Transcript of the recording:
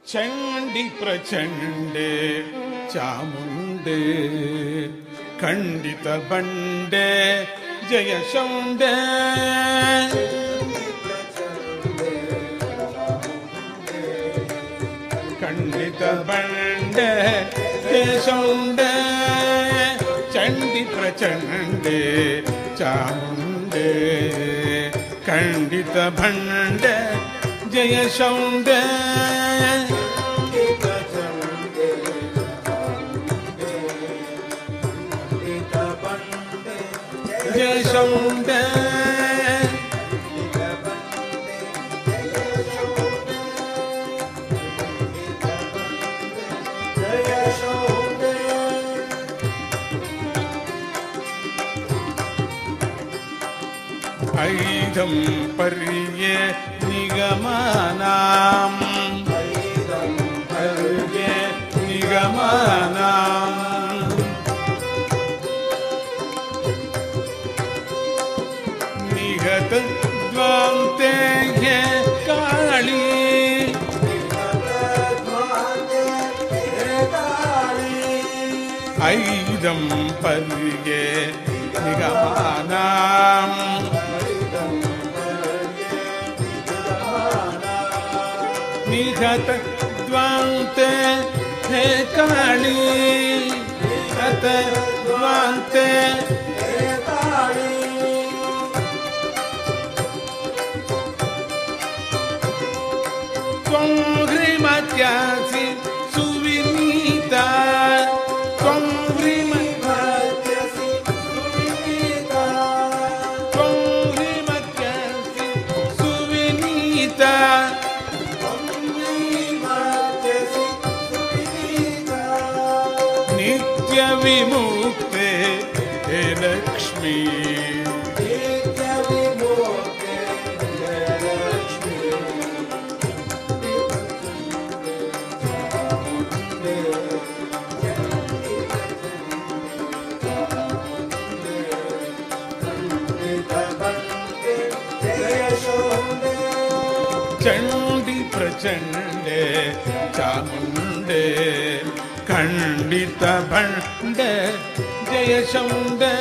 ಚಂಡಿ ಪ್ರಚಂಡೆ ಚಾಮುಂಡೆ ಖಂಡಿತ ಬಂಡೆ ಜಯ ಶೌಂಡೆ ಖಂಡಿತ ಬಂಡೆ ಜಯ ಶೌಂಡೆ ಚಂಡಿ ಪ್ರಚಂಡೆ ಚಾಮುಂಡೆ ಖಂಡಿತ ಬಂಡೆ ಜಯ ಶೌಂಡೆ ಜಯ ಶೌಂಡೆ ಐದಂ ಪರ್ಯೆ ನಿಗಮನಾಂ ಪರ್ಯೆ ನಿಗಮನಾಂ ನಿಗತ ದ್ವಾಂತೆ ಕಾಳಿ ಐದಂ ಪರ್ಯೆ ನಿಗಮನಾಂ ನಿಗತ ದ್ವಾಂತೆ ಹೇ ಕಾಳಿ ನಿಗತ ದ್ವಾಂತೆ ಹೇ ಕಾಳಿ ತ್ವಂ ಹ್ರೀಮತ್ಯಾಸಿ ಸುವಿನೀತ ತ್ವಂ ಹ್ರೀಮತ್ಯಾಸಿ ಸುವಿನೀತ ತ್ವಂ ಹ್ರೀಮತ್ಯಾಸಿ ಸುವಿನೀತ ನಿತ್ಯ ವಿಮುಕ್ತೆ ಹೇ ಲಕ್ಷ್ಮೀ ನಿತ್ಯ ವಿಮುಕ್ತೆ ಹೇ ಲಕ್ಷ್ಮೀ ಚಂಡಿ ಪ್ರಚಂಡೆ ಚಾಮುಂಡೆ ಖಂಡಿತ ಬಂಡೆ ಜಯ ಶೌಂಡೆ